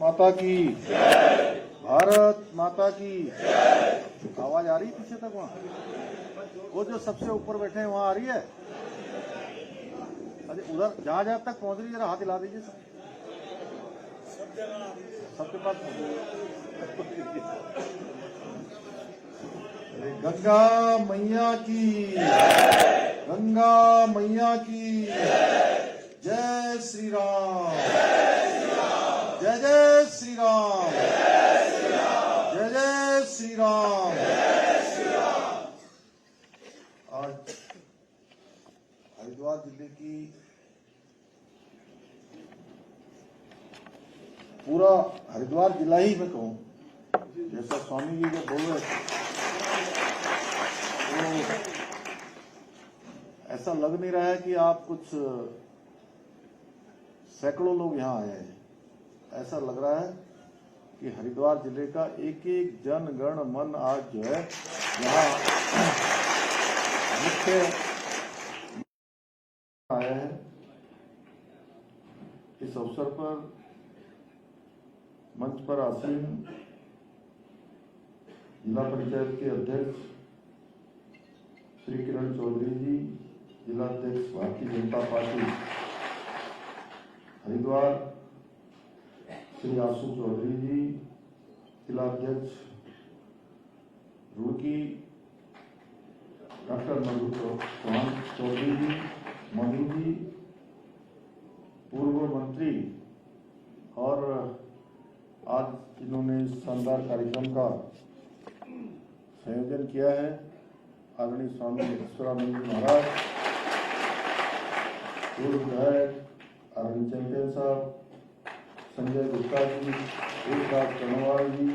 माता की, भारत माता की। आवाज आ रही है पीछे तक? वहाँ वो जो सबसे ऊपर बैठे हैं वहाँ आ रही है? अरे उधर जहाँ जहाँ तक पहुँच रही है जरा हाथ हिला दीजिए सबके पास। अरे गंगा मैया की, गंगा मैया की जय श्री राम, जय जय श्री राम, जय जय श्री राम। आज हरिद्वार जिले की पूरा हरिद्वार जिला ही मैं कहूँ, जैसा स्वामी जी जब बोल रहे तो ऐसा लग नहीं रहा है कि आप कुछ सैकड़ों लोग यहाँ आए हैं। ऐसा लग रहा है कि हरिद्वार जिले का एक एक जन गण मन आज जो है यहाँ मुख्य आया है। इस अवसर पर मंच पर आसीन जिला पंचायत के अध्यक्ष श्री किरण चौधरी जी, जिला अध्यक्ष भारतीय जनता पार्टी हरिद्वार श्री आशु चौधरी जी, जिला अध्यक्ष रुड़की डॉक्टर मधु चौहान चौधरी जी, मधु जी, पूर्व मंत्री, और आज इन्होंने इस शानदार कार्यक्रम का संयोजन किया है आदरणीय स्वामी ईश्वरानंद महाराज, पूर्व विधायक अरविंद चैंपियन साहब, संजय गुप्ता जी, एकनाथ कनवाल जी,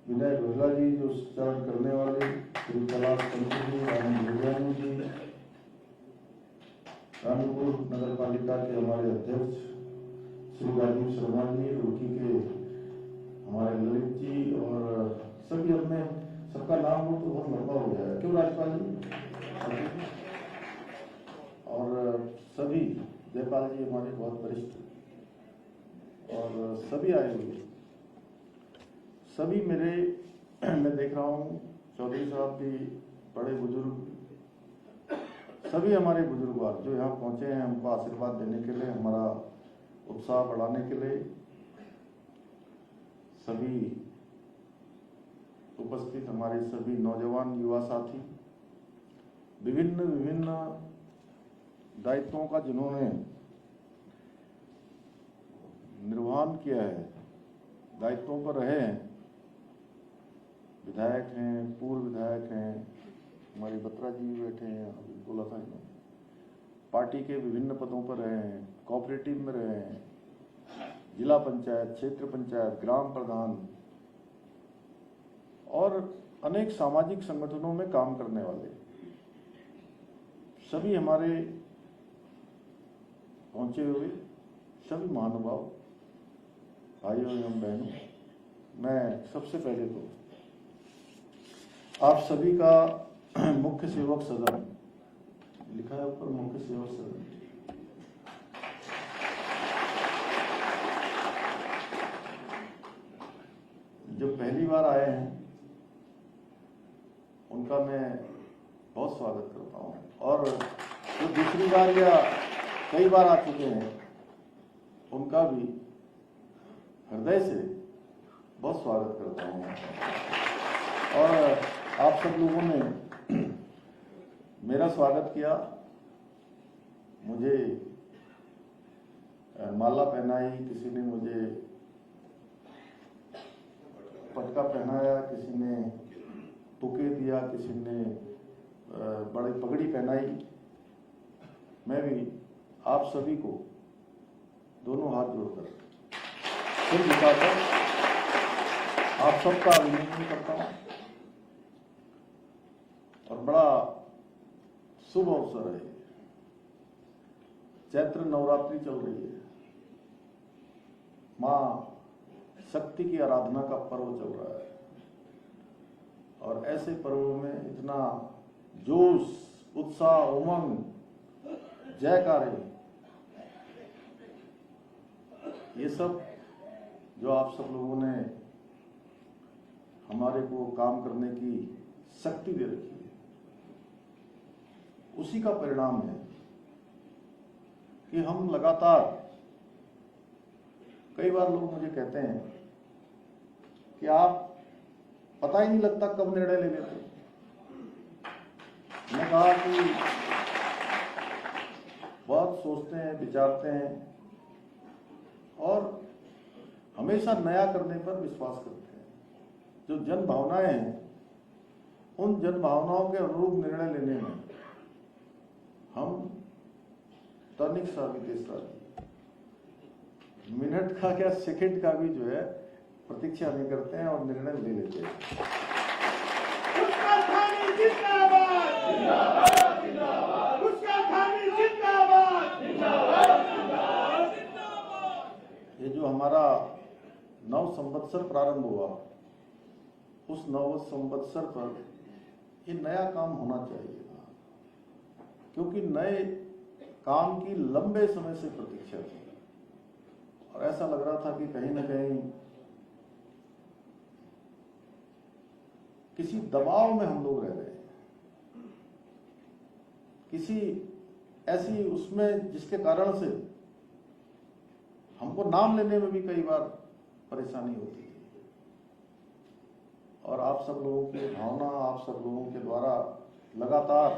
विनय रोहला जी जो संचालन करने वाले, श्री कैलाश पंत जी, आनंद विजयानी जी, रानीपुर नगर पालिका के हमारे अध्यक्ष श्री राजीव शर्मा जी, रुड़की के हमारे ललित जी, और सभी अपने सबका नाम हो तो बहुत लंबा हो जाएगा, क्यों राजपाल जी, और सभी जयपाल जी हमारे बहुत वरिष्ठ, और सभी आए हुए, सभी मेरे मैं देख रहा हूँ चौधरी साहब भी, बड़े बुजुर्ग, सभी हमारे बुजुर्ग जो यहाँ पहुँचे हैं हमको आशीर्वाद देने के लिए, हमारा उत्साह बढ़ाने के लिए, सभी उपस्थित हमारे सभी नौजवान युवा साथी, विभिन्न विभिन्न दायित्वों का जिन्होंने निर्वहन किया है, दायित्वों पर रहे हैं, विधायक हैं, पूर्व विधायक हैं, हमारे बत्रा जी भी बैठे हैं, बोला था इन्होंने, पार्टी के विभिन्न पदों पर रहे हैं, कोऑपरेटिव में रहे हैं, जिला पंचायत, क्षेत्र पंचायत, ग्राम प्रधान, और अनेक सामाजिक संगठनों में काम करने वाले सभी हमारे पहुंचे हुए सभी महानुभाव भाइयों एवं बहनों, मैं सबसे पहले तो आप सभी का मुख्य सेवक सदन, लिखा है ऊपर मुख्य सेवक सदन, जो पहली बार आए हैं उनका मैं बहुत स्वागत करता हूं, और जो दूसरी बार या कई बार आ चुके हैं उनका भी हृदय से बहुत स्वागत करता हूं। और आप सब लोगों ने मेरा स्वागत किया, मुझे माला पहनाई, किसी ने मुझे पटका पहनाया, किसी ने बुके दिया, किसी ने बड़ी पगड़ी पहनाई। मैं भी आप सभी को दोनों हाथ जोड़कर सिर झुकाकर आप सबका अभिनंदन करता हूं, और बड़ा शुभ अवसर है। चैत्र नवरात्रि चल रही है, मां शक्ति की आराधना का पर्व चल रहा है, और ऐसे पर्व में इतना जोश, उत्साह, उमंग, जयकारे, ये सब जो आप सब लोगों ने हमारे को काम करने की शक्ति दे रखी है, उसी का परिणाम है कि हम लगातार, कई बार लोग मुझे कहते हैं कि आप पता ही नहीं लगता कब निर्णय ले लेते। मैंने कहा कि बहुत सोचते हैं, विचारते हैं और हमेशा नया करने पर विश्वास करते हैं। जो जन भावनाएं हैं, उन जन भावनाओं के अनुरूप निर्णय लेने में हम तनिक सा भी तेज मिनट का क्या सेकंड का भी जो है प्रतीक्षा नहीं करते हैं और निर्णय ले लेते हैं। ये जो हमारा नव संवत्सर प्रारंभ हुआ, उस नव संवत्सर पर ये नया काम होना चाहिए, क्योंकि नए काम की लंबे समय से प्रतीक्षा थी और ऐसा लग रहा था कि कहीं ना कहीं किसी दबाव में हम लोग रह रहे हैं, किसी ऐसी उसमें जिसके कारण से हमको नाम लेने में भी कई बार परेशानी होती थी। और आप सब लोगों की भावना, आप सब लोगों के द्वारा लगातार,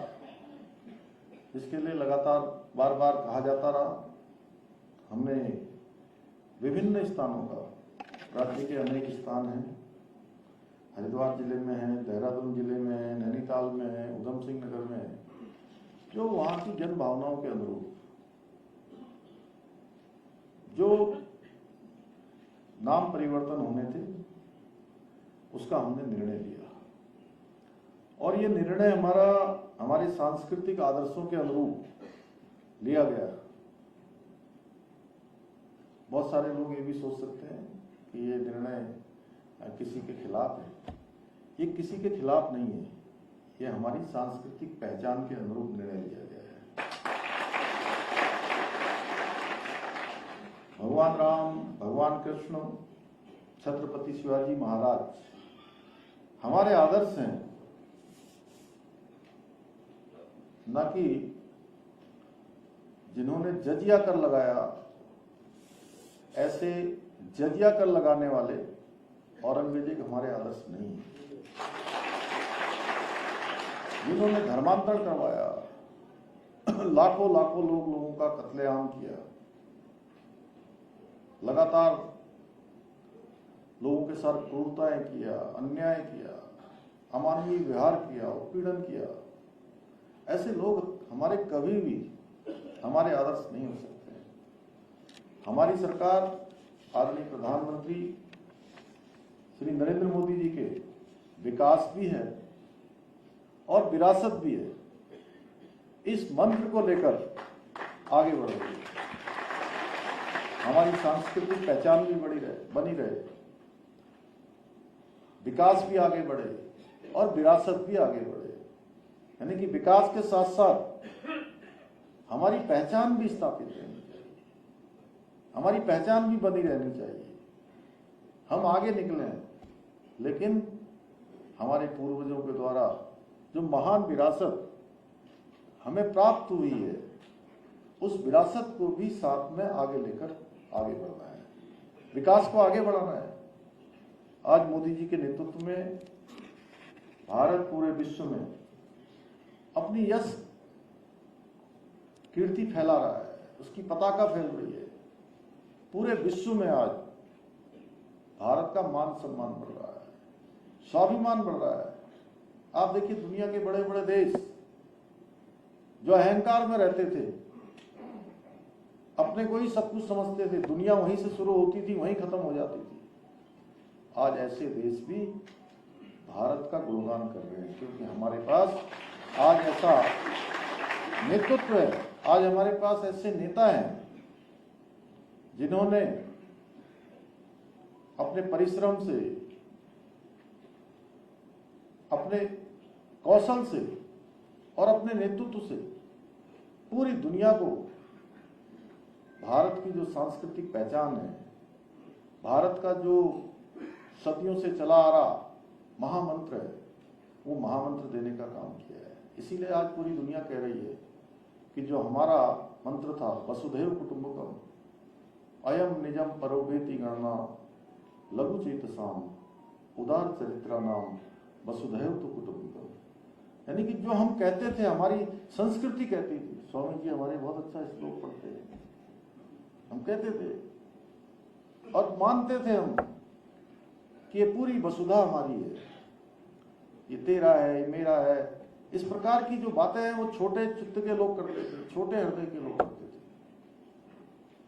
इसके लिए लगातार बार बार कहा जाता रहा। हमने विभिन्न स्थानों का, राज्य के अनेक स्थान हैं, हरिद्वार जिले में है, देहरादून जिले में है, नैनीताल में है, उधम सिंह नगर में है, जो वहां की जन भावनाओं के अनुरूप जो नाम परिवर्तन होने थे, उसका हमने निर्णय लिया। और ये निर्णय हमारे सांस्कृतिक आदर्शों के अनुरूप लिया गया। बहुत सारे लोग ये भी सोच सकते हैं कि ये निर्णय किसी के खिलाफ है। ये किसी के खिलाफ नहीं है, ये हमारी सांस्कृतिक पहचान के अनुरूप निर्णय लिया गया है। भगवान राम, भगवान कृष्ण, छत्रपति शिवाजी महाराज हमारे आदर्श हैं, न कि जिन्होंने जजिया कर लगाया, ऐसे जजिया कर लगाने वाले औरंगजेब हमारे आदर्श नहीं है। जिन्होंने धर्मांतरण करवाया, लाखों लाखों लोगों का कत्लेआम किया, लगातार लोगों के साथ क्रूरताएं किया, अन्याय किया, अमानवीय व्यवहार किया, उत्पीड़न किया, ऐसे लोग हमारे कभी भी हमारे आदर्श नहीं हो सकते। हमारी सरकार, आदरणीय प्रधानमंत्री श्री नरेंद्र मोदी जी के विकास भी है और विरासत भी है, इस मंत्र को लेकर आगे बढ़ रही है। हमारी सांस्कृतिक पहचान भी बनी रहे, विकास भी आगे बढ़े और विरासत भी आगे बढ़े। यानी कि विकास के साथ साथ हमारी पहचान भी स्थापित रहनी चाहिए, हमारी पहचान भी बनी रहनी चाहिए। हम आगे निकले हैं, लेकिन हमारे पूर्वजों के द्वारा जो महान विरासत हमें प्राप्त हुई है, उस विरासत को भी साथ में आगे लेकर आगे बढ़ना है, विकास को आगे बढ़ाना है। आज मोदी जी के नेतृत्व में भारत पूरे विश्व में अपनी यश कीर्ति फैला रहा है, उसकी पताका फैल रही है। पूरे विश्व में आज भारत का मान सम्मान बढ़ रहा है, स्वाभिमान बढ़ रहा है। आप देखिए, दुनिया के बड़े बड़े देश जो अहंकार में रहते थे, अपने को ही सब कुछ समझते थे, दुनिया वहीं से शुरू होती थी, वहीं खत्म हो जाती थी, आज ऐसे देश भी भारत का गुणगान कर रहे हैं, क्योंकि हमारे पास आज ऐसा नेतृत्व है, आज हमारे पास ऐसे नेता हैं जिन्होंने अपने परिश्रम से, अपने कौशल से और अपने नेतृत्व से पूरी दुनिया को भारत की जो सांस्कृतिक पहचान है, भारत का जो सदियों से चला आ रहा महामंत्र है, वो महामंत्र देने का काम किया है। इसीलिए आज पूरी दुनिया कह रही है कि जो हमारा मंत्र था वसुधैव कुटुंबकम, अयम निजम परोभेति गणना लघु चेतसाम उदार चरित्रा नाम वसुधैव तो कुटुंबकम। यानी कि जो हम कहते थे, हमारी संस्कृति कहती थी, स्वामी जी हमारे बहुत अच्छा श्लोक पढ़ते हैं, हम कहते थे और मानते थे हम कि ये पूरी वसुधा हमारी है, ये तेरा है, ये मेरा है। इस प्रकार की जो बातें हैं वो छोटे चित्त के लोग करते थे, छोटे हृदय के लोग करते थे।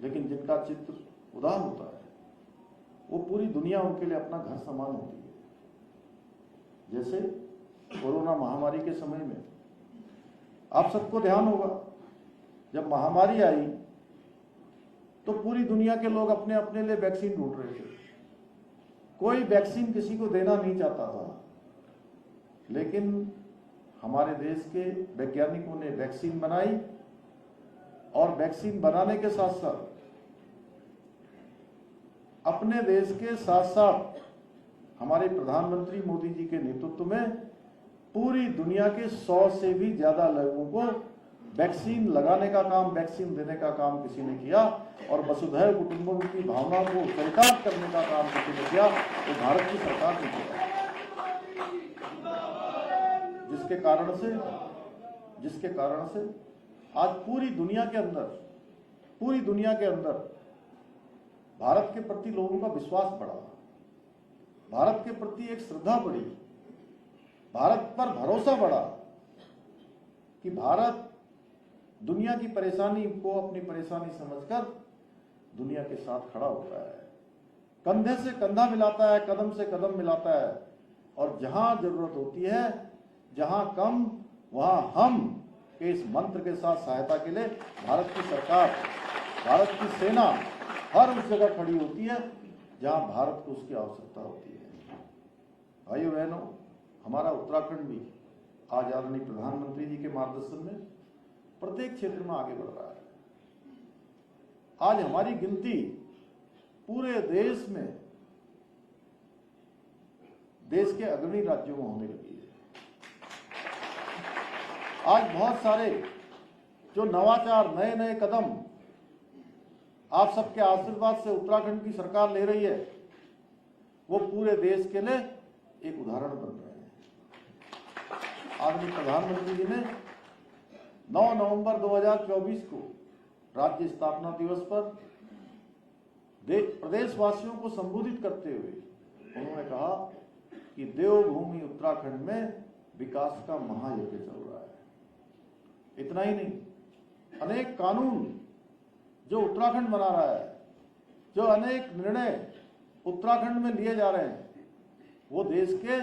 लेकिन जिनका चित्त उदार होता है, वो पूरी दुनिया उनके लिए अपना घर समान होती है। जैसे कोरोना महामारी के समय में आप सबको ध्यान होगा, जब महामारी आई तो पूरी दुनिया के लोग अपने अपने लिए वैक्सीन ढूंढ रहे थे। कोई वैक्सीन किसी को देना नहीं चाहता था, लेकिन हमारे देश के वैज्ञानिकों ने वैक्सीन बनाई और वैक्सीन बनाने के साथ साथ अपने देश के साथ साथ हमारे प्रधानमंत्री मोदी जी के नेतृत्व में पूरी दुनिया के 100 से भी ज्यादा लोगों को वैक्सीन लगाने का काम, वैक्सीन देने का काम किसी ने किया और वसुधैव कुटुंबकम की भावना को चरितार्थ करने का काम किसी ने किया, वो भारत की सरकार ने किया। जिसके कारण से आज पूरी दुनिया के अंदर भारत के प्रति लोगों का विश्वास बढ़ा, भारत के प्रति एक श्रद्धा बढ़ी, भारत पर भरोसा बढ़ा कि भारत दुनिया की परेशानी को अपनी परेशानी समझकर दुनिया के साथ खड़ा होता है, कंधे से कंधा मिलाता है, कदम से कदम मिलाता है और जहां जरूरत होती है, जहां कम, वहां हम के इस मंत्र के साथ सहायता के लिए भारत की सरकार, भारत की सेना हर उस जगह खड़ी होती है जहां भारत को उसकी आवश्यकता होती है। भाइयों बहनों, हमारा उत्तराखंड भी आज आदरणीय प्रधानमंत्री जी के मार्गदर्शन में प्रत्येक क्षेत्र में आगे बढ़ रहा है। आज हमारी गिनती पूरे देश में, देश के अग्रणी राज्यों में होने लगी है। आज बहुत सारे जो नवाचार, नए नए कदम आप सबके आशीर्वाद से उत्तराखंड की सरकार ले रही है, वो पूरे देश के लिए एक उदाहरण बन रहे हैं। आदरणीय प्रधानमंत्री जी ने 9 नवंबर 2024 को राज्य स्थापना दिवस पर प्रदेशवासियों को संबोधित करते हुए उन्होंने कहा कि देवभूमि उत्तराखंड में विकास का महायज्ञ चल रहा है। इतना ही नहीं, अनेक कानून जो उत्तराखंड बना रहा है, जो अनेक निर्णय उत्तराखंड में लिए जा रहे हैं, वो देश के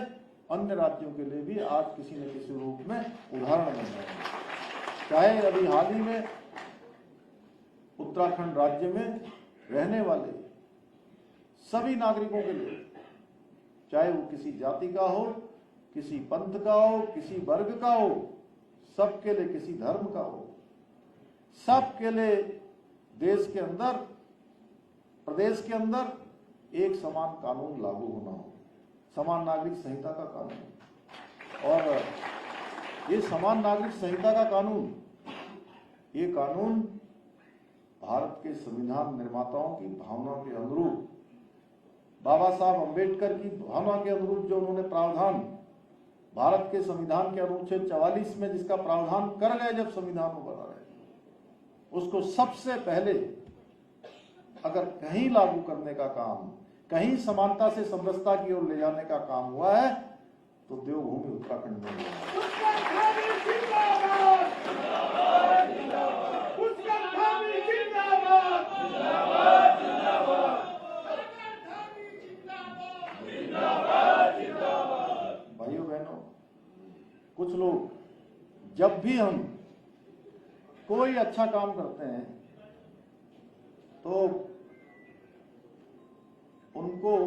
अन्य राज्यों के लिए भी आज किसी न किसी रूप में उदाहरण बन रहे हैं। चाहे अभी हाल ही में उत्तराखंड राज्य में रहने वाले सभी नागरिकों के लिए, चाहे वो किसी जाति का हो, किसी पंथ का हो, किसी वर्ग का हो, सबके लिए, किसी धर्म का हो, सबके लिए देश के अंदर, प्रदेश के अंदर एक समान कानून लागू होना हो, समान नागरिक संहिता का कानून। और ये समान नागरिक संहिता का कानून, ये कानून भारत के संविधान निर्माताओं की भावना के अनुरूप, बाबा साहब अम्बेडकर की भावना के अनुरूप जो उन्होंने प्रावधान भारत के संविधान के अनुच्छेद 44 में जिसका प्रावधान कर गए जब संविधान को बना रहे, उसको सबसे पहले अगर कहीं लागू करने का काम, कहीं समानता से समरसता की ओर ले जाने का काम हुआ है तो देवभूमि उत्तराखंड में हुआ है। भाइयों बहनों, कुछ लोग जब भी हम कोई अच्छा काम करते हैं तो उनको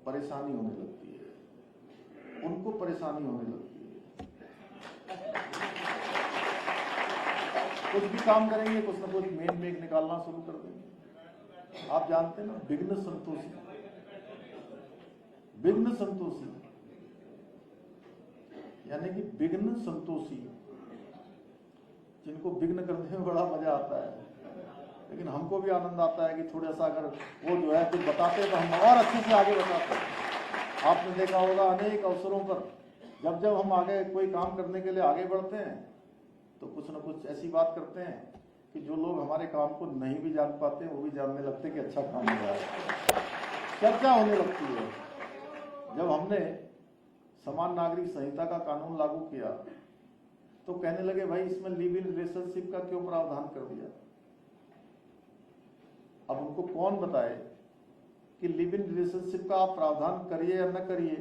परेशानी होने लगती है, उनको परेशानी होने लगती है। कुछ भी काम करेंगे, कुछ ना कुछ मेन मेघ निकालना शुरू कर देंगे। आप जानते हैं ना, विघ्न संतोषी, विघ्न संतोषी, यानी कि विघ्न संतोषी, जिनको विघ्न करने में बड़ा मजा आता है, लेकिन हमको भी आनंद आता है कि थोड़ा सा अगर वो जो है कुछ बताते तो हम और अच्छे से आगे बताते हैं। आपने देखा होगा अनेक अवसरों पर जब जब हम आगे कोई काम करने के लिए आगे बढ़ते हैं तो कुछ न कुछ ऐसी बात करते हैं कि जो लोग हमारे काम को नहीं भी जान पाते वो भी जानने लगते कि अच्छा काम हो रहा है, चर्चा होने लगती है। जब हमने समान नागरिक संहिता का कानून लागू किया तो कहने लगे भाई इसमें लिव इन रिलेशनशिप का क्यों प्रावधान कर दिया। अब उनको कौन बताए कि लिव इन रिलेशनशिप का आप प्रावधान करिए या न करिए,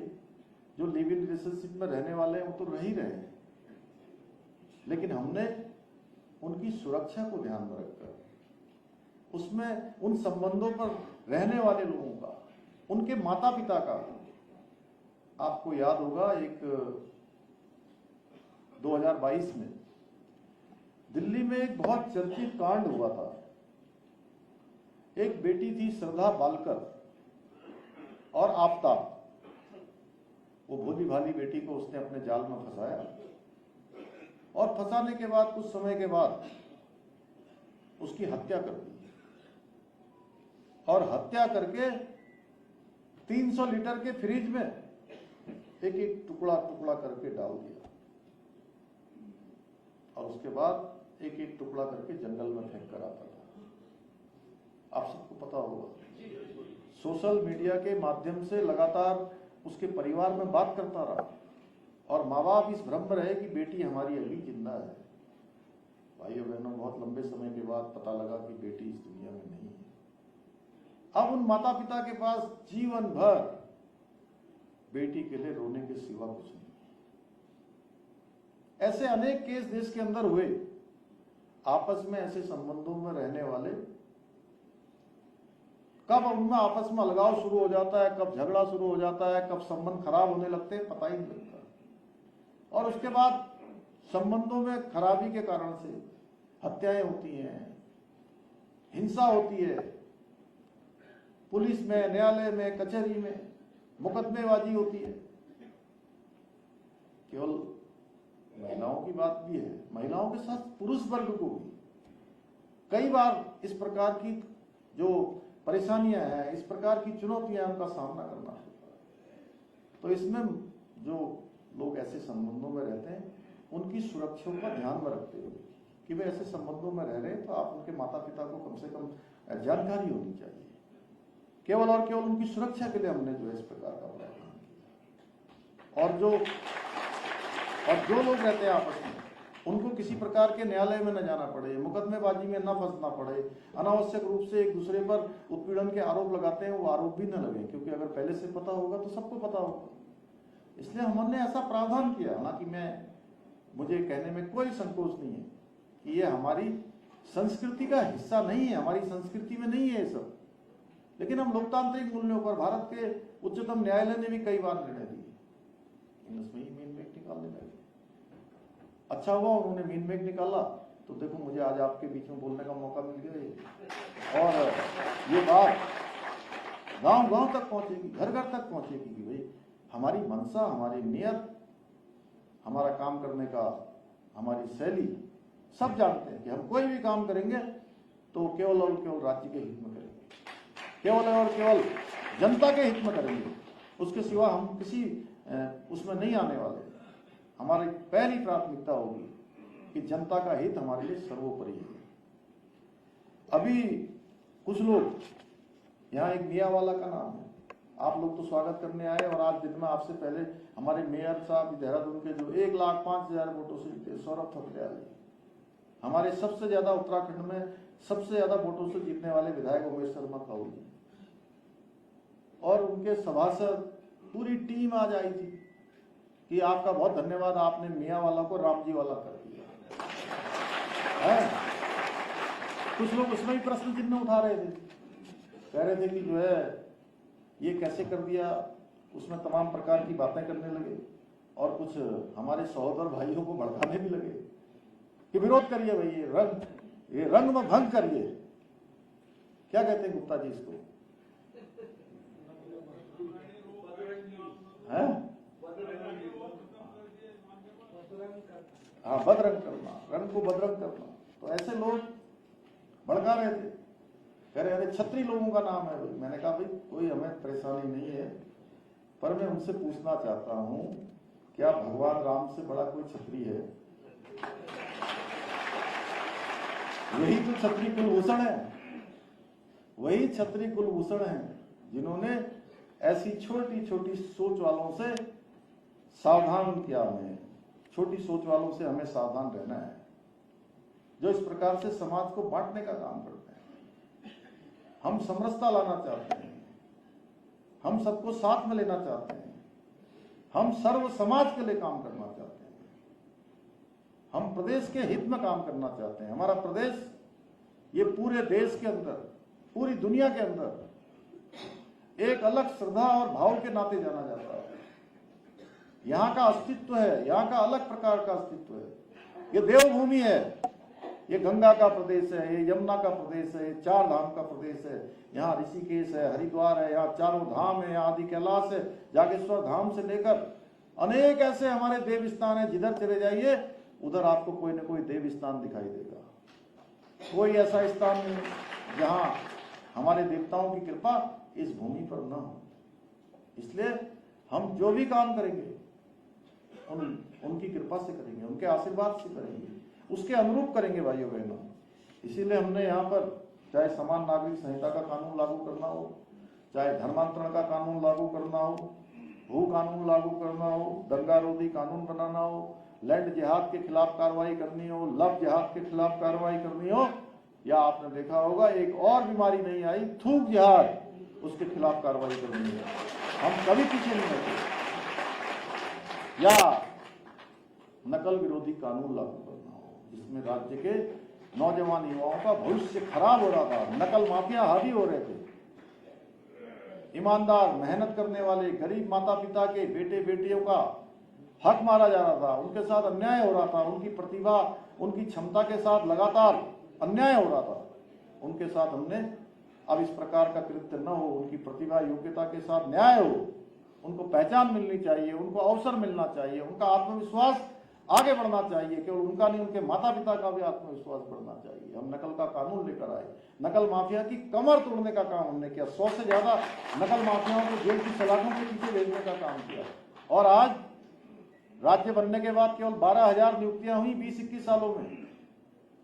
जो लिव इन रिलेशनशिप में रहने वाले हैं वो तो रह ही रहे हैं, लेकिन हमने उनकी सुरक्षा को ध्यान में रखकर उसमें उन संबंधों पर रहने वाले लोगों का, उनके माता पिता का, आपको याद होगा एक 2022 में दिल्ली में एक बहुत चर्चित कांड हुआ था। एक बेटी थी श्रद्धा बालकर और आफ्ताब, वो भोली भाली बेटी को उसने अपने जाल में फंसाया और फंसाने के बाद कुछ समय के बाद उसकी हत्या कर दी और हत्या करके 300 लीटर के फ्रिज में एक एक टुकड़ा टुकड़ा करके डाल दिया और उसके बाद एक एक टुकड़ा करके जंगल में फेंक कर आता था। आप सबको पता होगा, सोशल मीडिया के माध्यम से लगातार उसके परिवार में बात करता रहा और माँ बाप इस भ्रम में रहे कि बेटी हमारी अभी जिंदा है। भाइयों बहनों, बहुत लंबे समय के बाद पता लगा कि बेटी इस दुनिया में नहीं है। अब उन माता पिता के पास जीवन भर बेटी के लिए रोने के सिवा कुछ नहीं। ऐसे अनेक केस देश के अंदर हुए। आपस में ऐसे संबंधों में रहने वाले कब उनमें आपस में अलगाव शुरू हो जाता है, कब झगड़ा शुरू हो जाता है, कब संबंध खराब होने लगते हैं, पता ही नहीं लगता। और उसके बाद संबंधों में खराबी के कारण से हत्याएं होती हैं, हिंसा होती है, पुलिस में, न्यायालय में, कचहरी में मुकदमेबाजी होती है। केवल महिलाओं की बात भी है, महिलाओं के साथ पुरुष वर्ग को भी कई बार इस प्रकार की जो परेशानियां हैं, इस प्रकार की चुनौतियां, उनका सामना करना पड़ता है। तो इसमें जो लोग ऐसे संबंधों में रहते हैं उनकी सुरक्षा का ध्यान में रखते हुए कि वे ऐसे संबंधों में रह रहे हैं तो आप उनके माता पिता को कम से कम जानकारी होनी चाहिए। केवल और केवल उनकी सुरक्षा के लिए हमने जो है इस प्रकार का प्रावधान किया। और जो लोग रहते हैं आपस में उनको किसी प्रकार के न्यायालय में न जाना पड़े, मुकदमेबाजी में न फंसना पड़े, अनावश्यक रूप से एक दूसरे पर उत्पीड़न के आरोप लगाते हैं वो आरोप भी न लगे, क्योंकि अगर पहले से पता होगा तो सबको पता होगा। इसलिए हमने ऐसा प्रावधान किया। हालांकि मुझे कहने में कोई संकोच नहीं है कि ये हमारी संस्कृति का हिस्सा नहीं है, हमारी संस्कृति में नहीं है ये सब, लेकिन हम लोकतांत्रिक मूल्यों पर भारत के उच्चतम न्यायालय ने भी कई बार निर्णय दिए, इसमें ही मीन मेक निकालने लगे। अच्छा हुआ उन्होंने मीन मेक निकाला तो देखो मुझे आज आपके बीच में बोलने का मौका मिल गया और ये बात गांव-गांव तक पहुंचेगी, घर घर तक पहुंचेगी कि भाई हमारी मंशा, हमारी नियत, हमारा काम करने का, हमारी शैली सब जानते हैं कि हम कोई भी काम करेंगे तो केवल और केवल राज्य के हित में करेंगे, केवल और केवल जनता के हित में करेंगे, उसके सिवा हम किसी उसमें नहीं आने वाले। हमारी पहली प्राथमिकता होगी कि जनता का हित हमारे लिए सर्वोपरि है। अभी कुछ लोग यहाँ, एक मियाँवाला का नाम है, आप लोग तो स्वागत करने आए और आज दिन में आपसे पहले हमारे मेयर साहब देहरादून के जो 1,05,000 वोटों से जीते, सौरभ थपलियाल, हमारे सबसे ज्यादा उत्तराखंड में सबसे ज्यादा वोटों से जीतने वाले विधायक उमेश शर्मा खाऊ जी और उनके सभासद पूरी टीम आज आई थी कि आपका बहुत धन्यवाद, आपने मियाँवाला को रामजी वाला कर दिया है। कुछ लोग उसमें भी प्रश्न चिन्ह उठा रहे थे, कह रहे थे कि जो है ये कैसे कर दिया, उसमें तमाम प्रकार की बातें करने लगे और कुछ हमारे सहोदर भाइयों को भड़काने भी लगे कि विरोध करिए भाई, ये रंग में भंग करिए। क्या कहते हैं गुप्ता जी इसको? है? हाँ, बदरंग करना, रंग को बदरंग करना। तो ऐसे लोग भड़का रहे थे, कह रहे अरे छत्री लोगों का नाम है भाई। मैंने कहा भाई कोई हमें परेशानी नहीं है, पर मैं उनसे पूछना चाहता हूं क्या भगवान राम से बड़ा कोई छत्री है? यही तो छत्री कुलभूषण है, वही छत्री कुलभूषण है जिन्होंने ऐसी छोटी छोटी सोच वालों से सावधान किया। हमें छोटी सोच वालों से हमें सावधान रहना है, जो इस प्रकार से समाज को बांटने का काम करते हैं। हम समरसता लाना चाहते हैं, हम सबको साथ में लेना चाहते हैं, हम सर्व समाज के लिए काम करना चाहते हैं, हम प्रदेश के हित में काम करना चाहते हैं। हमारा प्रदेश ये पूरे देश के अंदर, पूरी दुनिया के अंदर एक अलग श्रद्धा और भाव के नाते जाना जाता है। यहाँ का अस्तित्व है, यहाँ का अलग प्रकार का अस्तित्व है। ये देवभूमि है, ये गंगा का प्रदेश है, ये यमुना का प्रदेश है, ये चार धाम का प्रदेश है। यहाँ ऋषिकेश है, हरिद्वार है, यहाँ चारों धाम है, यहाँ आदि कैलाश है, जागेश्वर धाम से लेकर अनेक ऐसे हमारे देव स्थान है। जिधर चले जाइए उधर आपको कोई न कोई देव स्थान दिखाई देगा। कोई ऐसा स्थान नहीं जहाँ हमारे देवताओं की कृपा इस भूमि पर न हो। इसलिए हम जो भी काम करेंगे उनकी कृपा से करेंगे, उनके आशीर्वाद से करेंगे, उसके अनुरूप करेंगे भाइयों बहनों। इसीलिए हमने यहाँ पर चाहे समान नागरिक संहिता का कानून लागू करना हो, चाहे धर्मांतरण का कानून लागू करना हो, भू कानून लागू करना हो, दंगा रोधी कानून बनाना हो, लैंड जिहाद के खिलाफ कार्रवाई करनी हो, लव जिहाद के खिलाफ कार्रवाई करनी हो, या आपने देखा होगा एक और बीमारी नहीं आई थूक जिहाद, उसके खिलाफ कार्रवाई करनी है। हम कभी पीछे नहीं हटे। या नकल विरोधी कानून लागू करना हो, जिसमें राज्य के नौजवान युवाओं का भविष्य खराब हो रहा था, नकल माफिया हावी हो रहे थे, ईमानदार मेहनत करने वाले गरीब माता पिता के बेटे बेटियों का हक मारा जा रहा था, उनके साथ अन्याय हो रहा था, उनकी प्रतिभा उनकी क्षमता के साथ लगातार अन्याय हो रहा था। उनके साथ हमने अब इस प्रकार का कृत्य न हो, उनकी प्रतिभा योग्यता के साथ न्याय हो, उनको पहचान मिलनी चाहिए, उनको अवसर मिलना चाहिए, उनका आत्मविश्वास आगे बढ़ना चाहिए। केवल उनका नहीं, उनके माता पिता का भी आत्मविश्वास बढ़ना चाहिए। हम नकल का कानून लेकर आए, नकल माफिया की कमर तोड़ने का काम हमने किया। 100 से ज्यादा नकल माफियाओं को जेल की सलाखों के पीछे भेजने का काम किया। और आज राज्य बनने के बाद केवल 12,000 नियुक्तियां हुई 20-21 सालों में,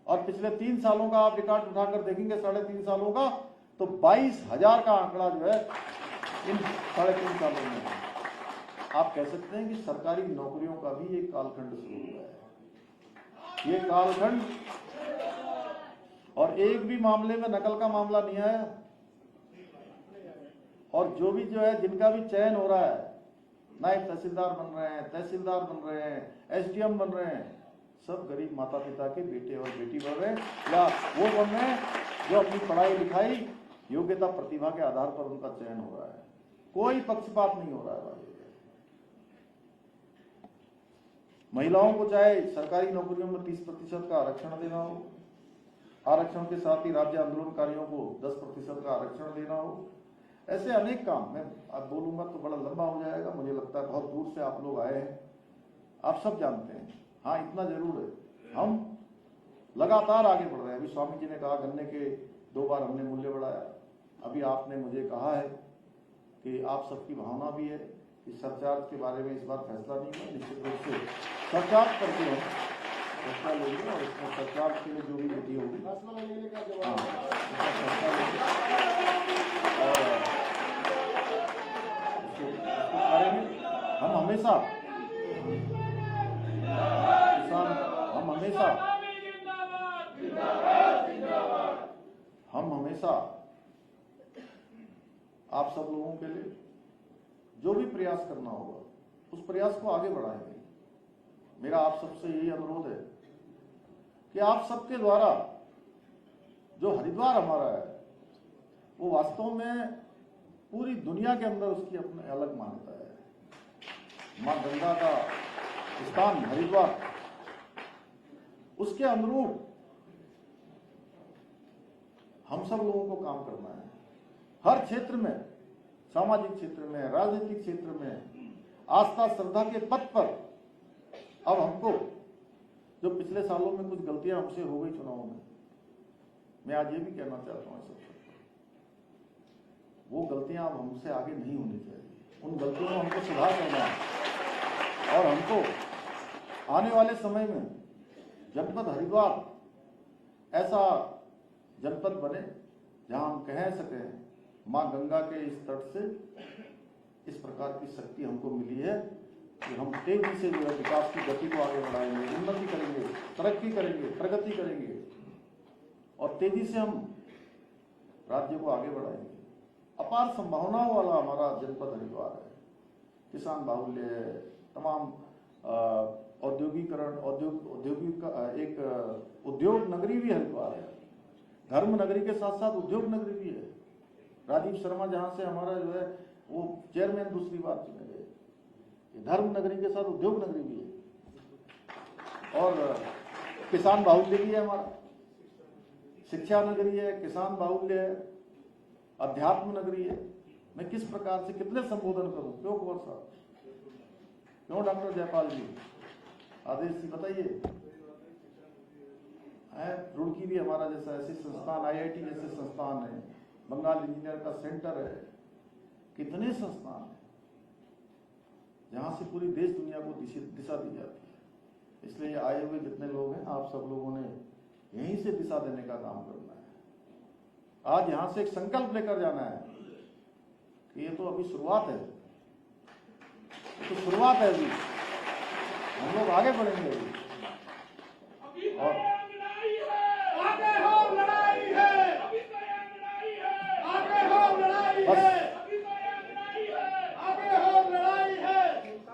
और पिछले 3 सालों का आप रिकॉर्ड उठाकर देखेंगे, 3.5 सालों का, तो 22,000 का आंकड़ा जो है इन 3.5 सालों में। आप कह सकते हैं कि सरकारी नौकरियों का भी एक कालखंड शुरू हुआ है। ये कालखंड, और एक भी मामले में नकल का मामला नहीं आया। और जो है जिनका भी चयन हो रहा है, नायब तहसीलदार बन रहे हैं, तहसीलदार बन रहे हैं, एसडीएम बन रहे हैं, सब गरीब माता पिता के बेटे और बेटी बन रहे हैं, या वो बन रहे हैं जो अपनी पढ़ाई लिखाई योग्यता प्रतिभा के आधार पर उनका चयन हो रहा है। कोई पक्षपात नहीं हो रहा है भाई। महिलाओं को चाहे सरकारी नौकरियों में 30% का आरक्षण देना हो, आरक्षण के साथ ही राज्य आंदोलनकारियों को 10% का आरक्षण देना हो, ऐसे अनेक काम। मैं अब बोलूंगा तो बड़ा लंबा हो जाएगा, मुझे लगता है बहुत दूर से आप लोग आए हैं, आप सब जानते हैं। हाँ, इतना जरूर है, हम लगातार आगे बढ़ रहे हैं। अभी स्वामी जी ने कहा गन्ने के 2 बार हमने मूल्य बढ़ाया। अभी आपने मुझे कहा है कि आप सबकी भावना भी है कि सरचार्ज के बारे में इस बार फैसला नहीं हुआ। निश्चित रूप से सरचार्ज करके हम फैसला लेंगे, और इसमें सरचार्ज के लिए जो भी विधि होगी फैसला लेने का जवाब हम हमेशा किसान, हम हमेशा आप सब लोगों के लिए जो भी प्रयास करना होगा उस प्रयास को आगे बढ़ाएंगे। मेरा आप सबसे यही अनुरोध है कि आप सबके द्वारा जो हरिद्वार हमारा है वो वास्तव में पूरी दुनिया के अंदर उसकी अपनी अलग मान्यता है। मां गंगा का स्थान हरिद्वार, उसके अनुरूप हम सब लोगों को काम करना है। हर क्षेत्र में, सामाजिक क्षेत्र में, राजनीतिक क्षेत्र में, आस्था श्रद्धा के पथ पर अब हमको, जो पिछले सालों में कुछ गलतियां हमसे हो गई चुनाव में, मैं आज ये भी कहना चाहता हूं सबसे, वो गलतियां अब हमसे आगे नहीं होनी चाहिए। उन गलतियों में हमको सुधार करना है और हमको आने वाले समय में जनपद हरिद्वार ऐसा जनपद बने जहां हम कह सकें मां गंगा के इस तट से इस प्रकार की शक्ति हमको मिली है कि हम तेजी से जो है विकास की गति को आगे बढ़ाएंगे, उन्नति करेंगे, तरक्की करेंगे, प्रगति करेंगे और तेजी से हम राज्य को आगे बढ़ाएंगे। अपार संभावनाओं वाला हमारा जनपद हरिद्वार है, किसान बाहुल्य है, तमाम औद्योगिकरण, औद्योगिक एक उद्योग नगरी भी हरिद्वार है, धर्म नगरी के साथ साथ उद्योग नगरी भी है। राजीव शर्मा जहां से हमारा जो है वो चेयरमैन दूसरी बार चुने गए, धर्म नगरी के साथ उद्योग नगरी भी है और किसान बाहुल्य भी है, हमारा शिक्षा नगरी है, किसान बाहुल्य है, अध्यात्म नगरी है। मैं किस प्रकार से कितने संबोधन करूं, क्यों कुंवर साहब, क्यों डॉक्टर जयपाल जी, आदेश जी बताइए। रुड़की भी हमारा जैसा ऐसे संस्थान, IIT जैसे संस्थान है, बंगाल इंजीनियर का सेंटर है, कितने संस्थान हैं जहां से पूरी देश दुनिया को दिशा दी जाती है। इसलिए आए हुए जितने लोग हैं, आप सब लोगों ने यहीं से दिशा देने का काम करना है। आज यहां से एक संकल्प लेकर जाना है कि ये तो अभी शुरुआत है, तो शुरुआत है, अभी हम लोग आगे बढ़ेंगे और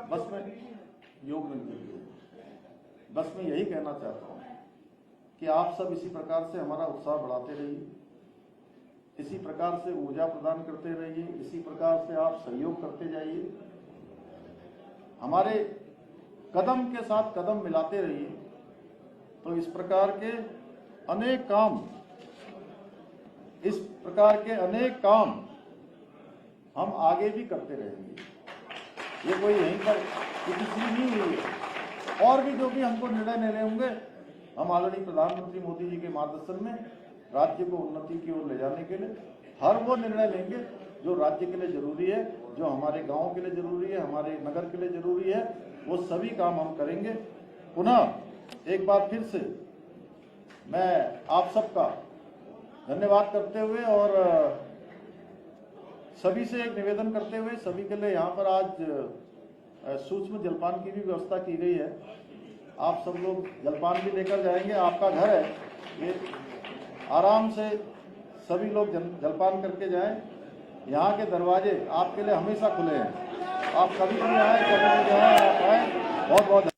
बस मैं योग में बस मैं यही कहना चाहता हूं कि आप सब इसी प्रकार से हमारा उत्साह बढ़ाते रहिए, इसी प्रकार से ऊर्जा प्रदान करते रहिए, इसी प्रकार से आप सहयोग करते जाइए, हमारे कदम के साथ कदम मिलाते रहिए। तो इस प्रकार के अनेक काम हम आगे भी करते रहेंगे। ये कोई यहीं पर किसी नहीं हुई है, और भी जो भी हमको निर्णय लेने होंगे, हम ऑलरेडी प्रधानमंत्री मोदी जी के मार्गदर्शन में राज्य को उन्नति की ओर ले जाने के लिए हर वो निर्णय लेंगे जो राज्य के लिए जरूरी है, जो हमारे गांव के लिए जरूरी है, हमारे नगर के लिए जरूरी है, वो सभी काम हम करेंगे। पुनः एक बार फिर से मैं आप सबका धन्यवाद करते हुए और सभी से एक निवेदन करते हुए, सभी के लिए यहाँ पर आज सूक्ष्म जलपान की भी व्यवस्था की गई है। आप सब लोग जलपान भी लेकर जाएंगे, आपका घर है, ये आराम से सभी लोग जलपान करके जाएं। यहाँ के दरवाजे आपके लिए हमेशा खुले हैं, आप कभी भी आए, कभी भी जाएं, आप आए। बहुत बहुत